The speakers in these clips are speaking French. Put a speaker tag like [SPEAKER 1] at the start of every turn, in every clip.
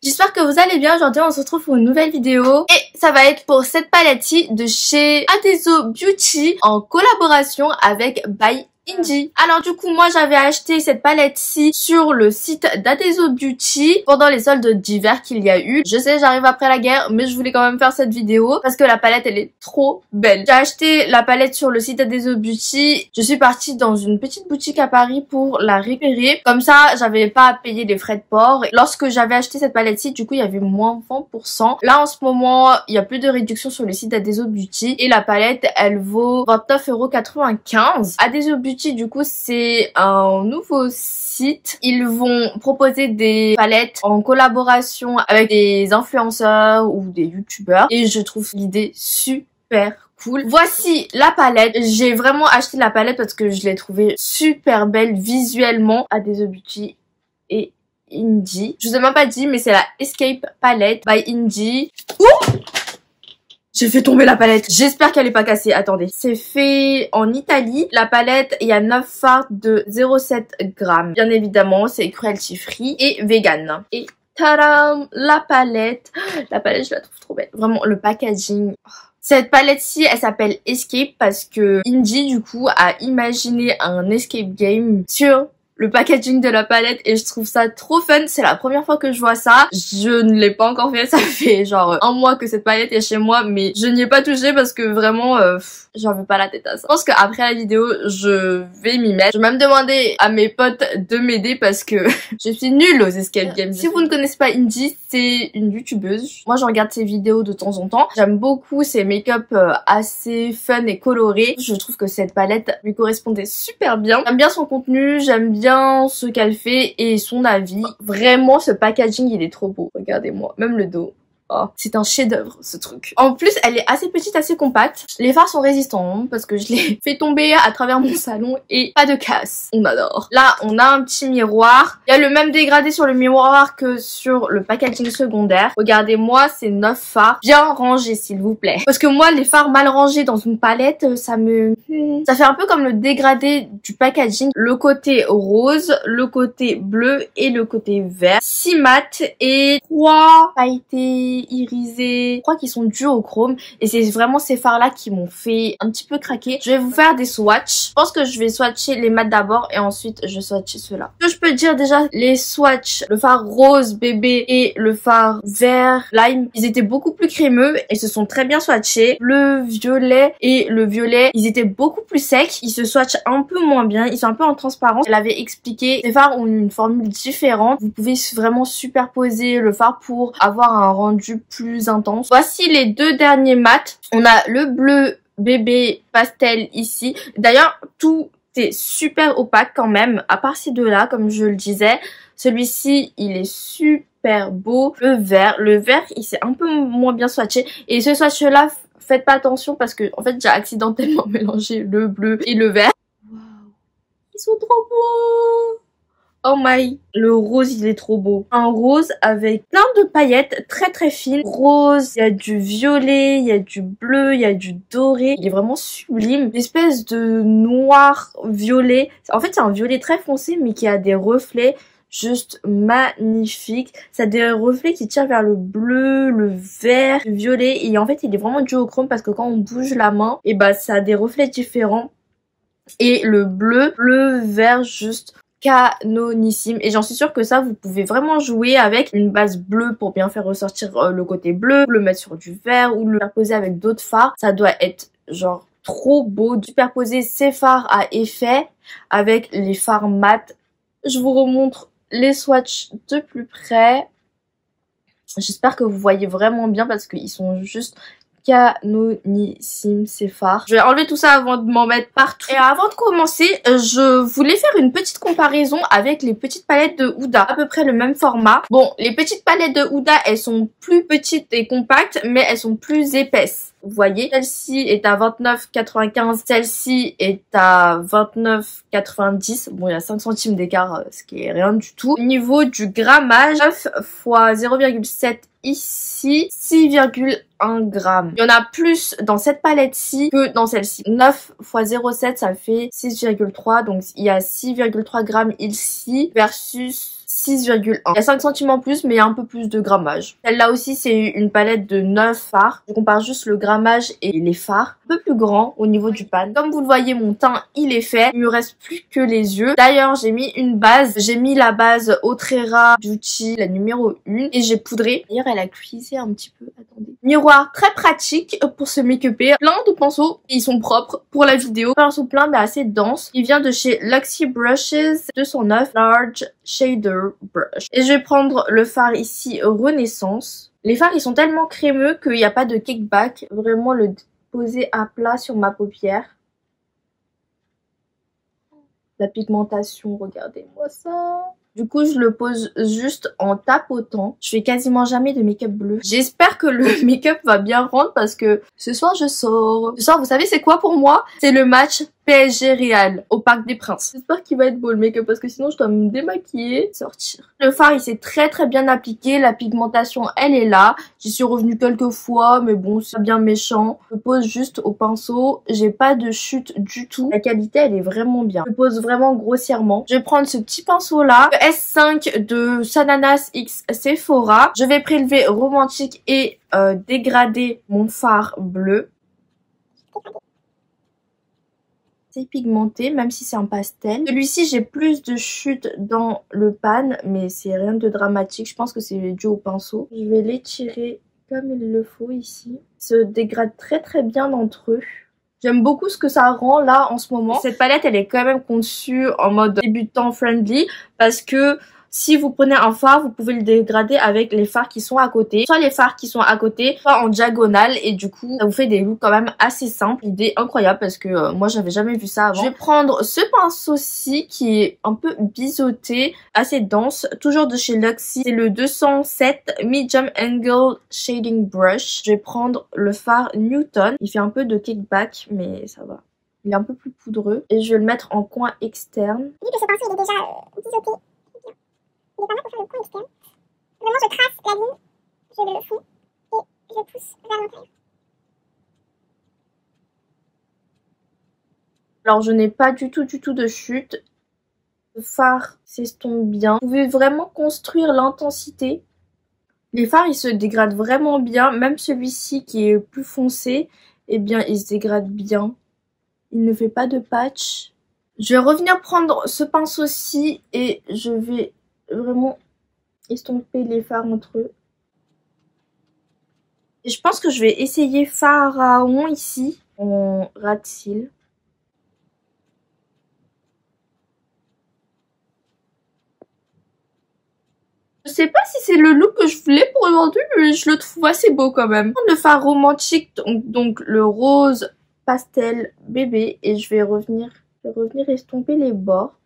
[SPEAKER 1] j'espère que vous allez bien. Aujourd'hui on se retrouve pour une nouvelle vidéo et ça va être pour cette palette-ci de chez Adeso Beauty en collaboration avec By Inji. Alors du coup moi j'avais acheté cette palette-ci sur le site d'Adeso Beauty pendant les soldes d'hiver qu'il y a eu. Je sais, j'arrive après la guerre, mais je voulais quand même faire cette vidéo parce que la palette elle est trop belle. J'ai acheté la palette sur le site d'Adeso Beauty. Je suis partie dans une petite boutique à Paris pour la récupérer. Comme ça j'avais pas à payer les frais de port. Lorsque j'avais acheté cette palette-ci, du coup il y avait moins 20%. Là en ce moment il y a plus de réduction sur le site d'Adeso Beauty et la palette elle vaut 29,95 €. Adeso Beauty du coup c'est un nouveau site. Ils vont proposer des palettes en collaboration avec des influenceurs ou des youtubeurs et je trouve l'idée super cool. Voici la palette. J'ai vraiment acheté la palette parce que je l'ai trouvée super belle visuellement. Adeso Beauty et Inji. Je vous ai même pas dit mais c'est la Escape Palette by Inji. Ouh! J'ai fait tomber la palette. J'espère qu'elle est pas cassée. Attendez. C'est fait en Italie. La palette, il y a 9 fards de 0,7 grammes. Bien évidemment, c'est cruelty free et vegan. Et tadam, la palette. La palette, je la trouve trop belle. Vraiment, le packaging. Cette palette-ci, elle s'appelle Escape parce que Inji, du coup, a imaginé un escape game sur le packaging de la palette et je trouve ça trop fun. C'est la première fois que je vois ça. Je ne l'ai pas encore fait. Ça fait genre un mois que cette palette est chez moi, mais je n'y ai pas touché parce que vraiment, j'en veux pas la tête à ça. Je pense qu'après la vidéo, je vais m'y mettre. Je vais même demander à mes potes de m'aider parce que je suis nulle aux escape games. Si vous ne connaissez pas Inji, c'est une youtubeuse. Moi, je regarde ses vidéos de temps en temps. J'aime beaucoup ses make-up assez fun et colorés. Je trouve que cette palette lui correspondait super bien. J'aime bien son contenu, j'aime bien ce qu'elle fait et son avis. Vraiment, ce packaging, il est trop beau. Regardez-moi, même le dos. Oh, c'est un chef-d'œuvre ce truc. En plus, elle est assez petite, assez compacte. Les fards sont résistants parce que je l'ai fait tomber à travers mon salon et pas de casse. On adore. Là, on a un petit miroir. Il y a le même dégradé sur le miroir que sur le packaging secondaire. Regardez-moi, c'est 9 fards bien rangés, s'il vous plaît. Parce que moi, les fards mal rangés dans une palette, ça fait un peu comme le dégradé du packaging. Le côté rose, le côté bleu et le côté vert. 6 mat et 3 pailletés irisés, je crois qu'ils sont dus au chrome et c'est vraiment ces fards là qui m'ont fait un petit peu craquer. Je vais vous faire des swatchs. Je pense que je vais swatcher les mats d'abord et ensuite je swatcher ceux-là. Ce que je peux dire déjà, les swatchs, le fard rose bébé et le fard vert lime, ils étaient beaucoup plus crémeux et se sont très bien swatchés. Le violet et le violet, ils étaient beaucoup plus secs, ils se swatchent un peu moins bien, ils sont un peu en transparence. Elle avait expliqué, ces fards ont une formule différente. Vous pouvez vraiment superposer le fard pour avoir un rendu plus intense. Voici les deux derniers mats. On a le bleu bébé pastel ici. D'ailleurs, tout est super opaque quand même, à part ces deux-là, comme je le disais. Celui-ci, il est super beau. Le vert, il s'est un peu moins bien swatché. Et ce swatch-là, faites pas attention parce que, en fait, j'ai accidentellement mélangé le bleu et le vert. Waouh, ils sont trop beaux! Oh my, le rose il est trop beau. Un rose avec plein de paillettes très très fines. Rose, il y a du violet, il y a du bleu, il y a du doré. Il est vraiment sublime. Une espèce de noir violet. En fait c'est un violet très foncé mais qui a des reflets juste magnifiques. Ça a des reflets qui tirent vers le bleu, le vert, le violet. Et en fait il est vraiment duochrome parce que quand on bouge la main, et bah ça a des reflets différents. Et le bleu, vert juste canonissime et j'en suis sûre que ça vous pouvez vraiment jouer avec une base bleue pour bien faire ressortir le côté bleu, le mettre sur du vert ou le superposer avec d'autres fards. Ça doit être genre trop beau de superposer ces fards à effet avec les fards mat. Je vous remontre les swatchs de plus près. J'espère que vous voyez vraiment bien parce qu'ils sont juste canonissime ces fards. Je vais enlever tout ça avant de m'en mettre partout. Et avant de commencer, je voulais faire une petite comparaison avec les petites palettes de Huda. À peu près le même format. Bon, les petites palettes de Huda, elles sont plus petites et compactes, mais elles sont plus épaisses. Vous voyez, celle-ci est à 29,95, celle-ci est à 29,90. Bon, il y a 5 centimes d'écart, ce qui est rien du tout. Au niveau du grammage, 9 x 0,7 ici, 6,1 grammes. Il y en a plus dans cette palette-ci que dans celle-ci. 9 x 0,7, ça fait 6,3. Donc, il y a 6,3 grammes ici versus 6,1. Il y a 5 centimes en plus, mais il y a un peu plus de grammage. Celle-là aussi, c'est une palette de 9 fards. Je compare juste le grammage et les fards. Un peu plus grand au niveau du pan. Comme vous le voyez, mon teint, il est fait. Il me reste plus que les yeux. D'ailleurs, j'ai mis une base. J'ai mis la base Autrera Beauty, la numéro 1. Et j'ai poudré. D'ailleurs, elle a cuisé un petit peu. Attendez. Miroir très pratique pour se make-upper. Plein de pinceaux. Ils sont propres pour la vidéo. Pinceau plein, mais assez dense. Il vient de chez Luxie Brushes 209 Large Shader Brush. Et je vais prendre le fard ici Renaissance. Les fards, ils sont tellement crémeux qu'il n'y a pas de kickback. Vraiment le poser à plat sur ma paupière. La pigmentation, regardez-moi ça. Du coup, je le pose juste en tapotant. Je fais quasiment jamais de make-up bleu. J'espère que le make-up va bien rendre parce que ce soir, je sors. Ce soir, vous savez, c'est quoi pour moi? C'est le match PSG Real au Parc des Princes. J'espère qu'il va être beau le make-up parce que sinon, je dois me démaquiller, sortir. Le fard, il s'est très bien appliqué. La pigmentation, elle est là. J'y suis revenue quelques fois, mais bon, c'est bien méchant. Je pose juste au pinceau. J'ai pas de chute du tout. La qualité, elle est vraiment bien. Je pose vraiment grossièrement. Je vais prendre ce petit pinceau-là. S5 de Sananas X Sephora. Je vais prélever Romantique et dégrader mon fard bleu. C'est pigmenté, même si c'est un pastel. Celui-ci, j'ai plus de chutes dans le pan, mais c'est rien de dramatique. Je pense que c'est dû au pinceau. Je vais l'étirer comme il le faut ici. Il se dégrade très bien entre eux. J'aime beaucoup ce que ça rend là en ce moment. Cette palette, elle est quand même conçue en mode débutant friendly parce que si vous prenez un fard, vous pouvez le dégrader avec les fards qui sont à côté. Soit les fards qui sont à côté, soit en diagonale. Et du coup, ça vous fait des looks quand même assez simples. Idée incroyable parce que moi, j'avais jamais vu ça avant. Je vais prendre ce pinceau-ci qui est un peu biseauté, assez dense. Toujours de chez Luxie. C'est le 207 Medium Angle Shading Brush. Je vais prendre le fard Newton. Il fait un peu de kickback, mais ça va. Il est un peu plus poudreux. Et je vais le mettre en coin externe.
[SPEAKER 2] Vu que ce pinceau il est déjà biseauté, il est pas mal pour faire le coin externe. Vraiment, je trace la ligne, je le fous et je pousse vers l'intérieur.
[SPEAKER 1] Alors, je n'ai pas du tout de chute. Le fard s'estompe bien. Vous pouvez vraiment construire l'intensité. Les fards, ils se dégradent vraiment bien. Même celui-ci qui est plus foncé, eh bien, il se dégrade bien. Il ne fait pas de patch. Je vais revenir prendre ce pinceau-ci et je vais vraiment estomper les fards entre eux. Et je pense que je vais essayer Pharaon ici, en ras de cils. Je sais pas si c'est le look que je voulais pour aujourd'hui, mais je le trouve assez beau quand même. Le fard romantique, donc le rose pastel bébé, et je vais revenir estomper les bords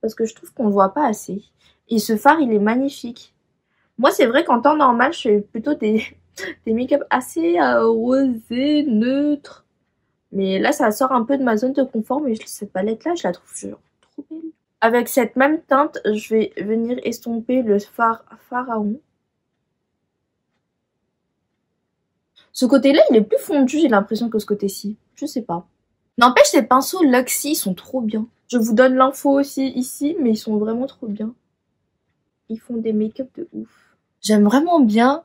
[SPEAKER 1] parce que je trouve qu'on le voit pas assez. Et ce fard, il est magnifique. Moi, c'est vrai qu'en temps normal, je fais plutôt des make-up assez rosés, neutres. Mais là, ça sort un peu de ma zone de confort, mais cette palette-là, je la trouve genre trop belle. Avec cette même teinte, je vais venir estomper le fard Pharaon. Ce côté-là, il est plus fondu, j'ai l'impression, que ce côté-ci. Je sais pas. N'empêche, ces pinceaux Luxie, ils sont trop bien. Je vous donne l'info aussi ici, mais ils sont vraiment trop bien. Ils font des make-up de ouf. J'aime vraiment bien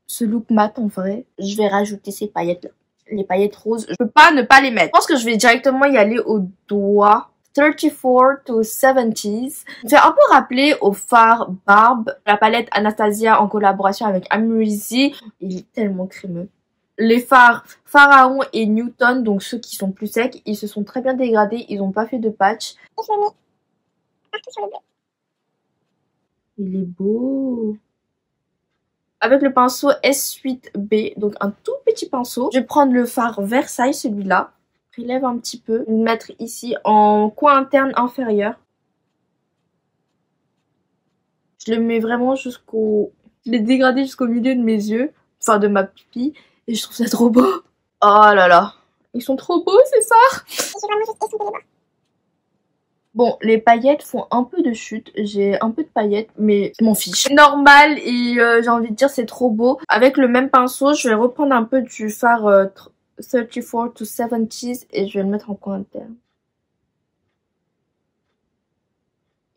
[SPEAKER 1] ce look mat en vrai. Je vais rajouter ces paillettes-là. Les paillettes roses, je peux pas ne pas les mettre. Je pense que je vais directement y aller au doigt. 34 to 70s. Ça fait un peu rappeler au fard Barbe, la palette Anastasia en collaboration avec Amrezy. Il est tellement crémeux. Les fards Pharaon et Newton, donc ceux qui sont plus secs, ils se sont très bien dégradés, ils n'ont pas fait de patch.
[SPEAKER 2] Et je le mets partout sur le bleu.
[SPEAKER 1] Il est beau. Avec le pinceau S8B, donc un tout petit pinceau. Je vais prendre le fard Versailles, celui-là. Relève un petit peu. Le mettre ici en coin interne inférieur. Je le mets vraiment jusqu'au... Je l'ai dégradé jusqu'au milieu de mes yeux. Enfin, de ma pupille. Et je trouve ça trop beau. Oh là là. Ils sont trop beaux, ces fards.
[SPEAKER 2] J'ai vraiment juste estompé les bords.
[SPEAKER 1] Bon, les paillettes font un peu de chute. J'ai un peu de paillettes, mais je m'en fiche. C'est normal et j'ai envie de dire c'est trop beau. Avec le même pinceau, je vais reprendre un peu du fard 34 to 70s et je vais le mettre en coin interne.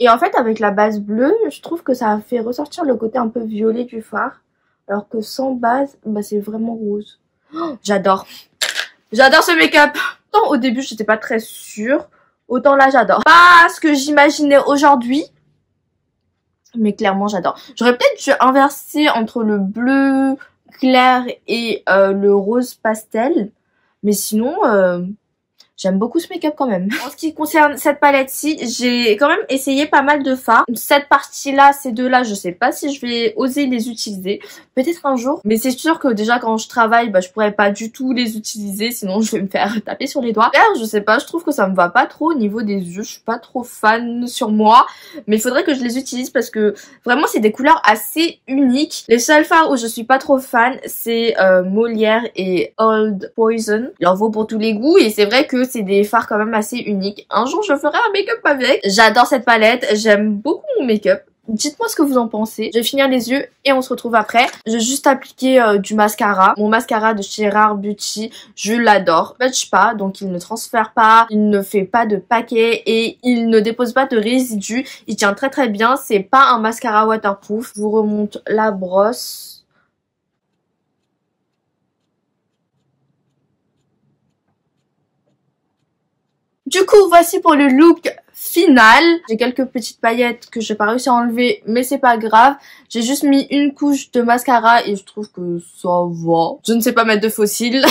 [SPEAKER 1] Et en fait, avec la base bleue, je trouve que ça fait ressortir le côté un peu violet du fard. Alors que sans base, bah c'est vraiment rose. Oh, j'adore. J'adore ce make-up. Tant au début, j'étais pas très sûre. Autant là, j'adore. Pas ce que j'imaginais aujourd'hui. Mais clairement, j'adore. J'aurais peut-être dû inverser entre le bleu clair et le rose pastel. Mais sinon, j'aime beaucoup ce make-up quand même. En ce qui concerne cette palette-ci, j'ai quand même essayé pas mal de fards. Cette partie-là, ces deux-là, je sais pas si je vais oser les utiliser. Peut-être un jour. Mais c'est sûr que déjà quand je travaille, bah je pourrais pas du tout les utiliser. Sinon, je vais me faire taper sur les doigts. D'ailleurs, je sais pas, je trouve que ça me va pas trop au niveau des yeux. Je suis pas trop fan sur moi. Mais il faudrait que je les utilise parce que vraiment, c'est des couleurs assez uniques. Les seuls fards où je suis pas trop fan, c'est Molière et Old Poison. Il en vaut pour tous les goûts et c'est vrai que c'est des fards quand même assez uniques. Un jour, je ferai un make-up avec. J'adore cette palette. J'aime beaucoup mon make-up. Dites-moi ce que vous en pensez. Je vais finir les yeux et on se retrouve après. Je vais juste appliquer du mascara. Mon mascara de chez Rare Beauty, je l'adore. Il ne matche pas, donc il ne transfère pas, il ne fait pas de paquet et il ne dépose pas de résidus. Il tient très très bien. C'est pas un mascara waterproof. Je vous remonte la brosse. Du coup, voici pour le look final. J'ai quelques petites paillettes que j'ai pas réussi à enlever, mais c'est pas grave. J'ai juste mis une couche de mascara et je trouve que ça va. Je ne sais pas mettre de faux cils,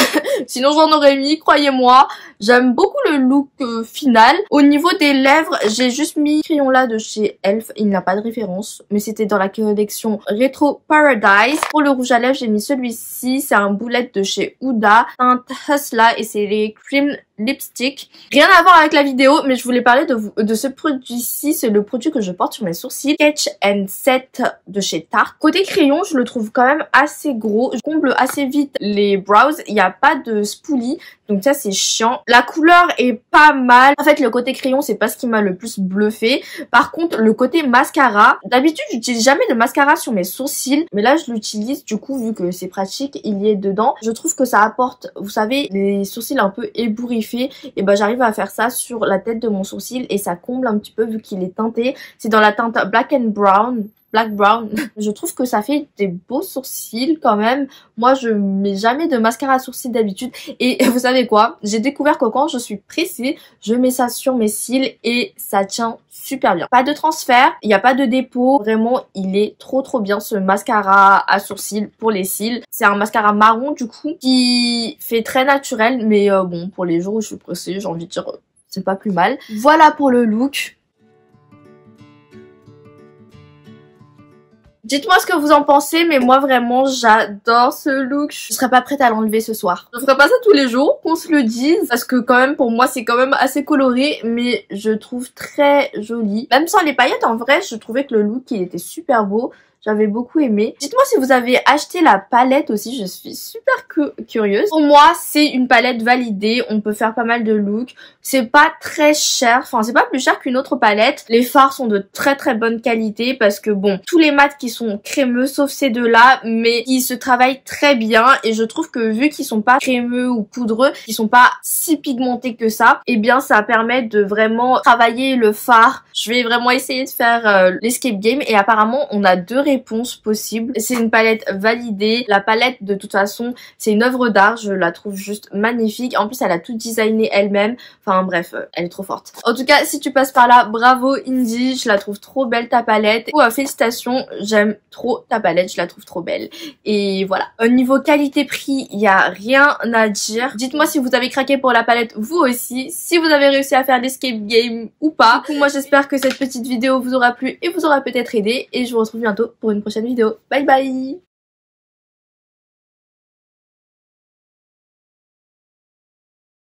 [SPEAKER 1] sinon j'en aurais mis, croyez-moi. J'aime beaucoup le look final. Au niveau des lèvres, j'ai juste mis crayon là de chez Elf. Il n'a pas de référence, mais c'était dans la collection Retro Paradise. Pour le rouge à lèvres, j'ai mis celui-ci. C'est un boulette de chez Huda, teinte Hustla et c'est les Cream Lipstick. Rien à voir avec la vidéo, mais je voulais parler de ce produit-ci. C'est le produit que je porte sur mes sourcils. Sketch and Set de chez Tarte. Côté crayon, je le trouve quand même assez gros. Je comble assez vite les brows. Il n'y a pas de spoolie. Donc ça, c'est chiant. La couleur est pas mal. En fait, le côté crayon, c'est pas ce qui m'a le plus bluffé. Par contre, le côté mascara, d'habitude, j'utilise jamais de mascara sur mes sourcils. Mais là, je l'utilise. Du coup, vu que c'est pratique, il y est dedans. Je trouve que ça apporte, vous savez, les sourcils un peu ébouriffés. Et ben, j'arrive à faire ça sur la tête de mon sourcil. Et ça comble un petit peu vu qu'il est teinté. C'est dans la teinte Black and Brown. Black Brown. Je trouve que ça fait des beaux sourcils quand même. Moi, je mets jamais de mascara à sourcils d'habitude. Et vous savez quoi? J'ai découvert que quand je suis pressée, je mets ça sur mes cils et ça tient super bien. Pas de transfert, il n'y a pas de dépôt. Vraiment, il est trop bien ce mascara à sourcils pour les cils. C'est un mascara marron du coup qui fait très naturel. Mais bon, pour les jours où je suis pressée, j'ai envie de dire, c'est pas plus mal. Voilà pour le look. Dites-moi ce que vous en pensez, mais moi vraiment j'adore ce look. Je serais pas prête à l'enlever ce soir. Je ferai pas ça tous les jours, qu'on se le dise, parce que quand même pour moi c'est quand même assez coloré, mais je trouve très joli. Même sans les paillettes, en vrai, je trouvais que le look il était super beau. J'avais beaucoup aimé. Dites-moi si vous avez acheté la palette aussi, je suis super curieuse. Pour moi, c'est une palette validée, on peut faire pas mal de looks. C'est pas très cher, enfin c'est pas plus cher qu'une autre palette. Les fards sont de très bonne qualité parce que bon, tous les mats qui sont crémeux sauf ces deux-là, mais ils se travaillent très bien et je trouve que vu qu'ils sont pas crémeux ou poudreux, ils sont pas si pigmentés que ça, et bien ça permet de vraiment travailler le fard. Je vais vraiment essayer de faire l'escape game et apparemment on a deux réponses possibles. C'est une palette validée. La palette de toute façon c'est une œuvre d'art, je la trouve juste magnifique. En plus elle a tout designé elle-même. Enfin bref, elle est trop forte. En tout cas si tu passes par là, bravo Indy, je la trouve trop belle ta palette. Félicitations, j'aime trop ta palette, je la trouve trop belle. Et voilà. Au niveau qualité-prix, il n'y a rien à dire. Dites-moi si vous avez craqué pour la palette vous aussi, si vous avez réussi à faire l'escape game ou pas. Du coup, moi j'espère que cette petite vidéo vous aura plu et vous aura peut-être aidé. Et je vous retrouve bientôt pour une prochaine vidéo. Bye bye!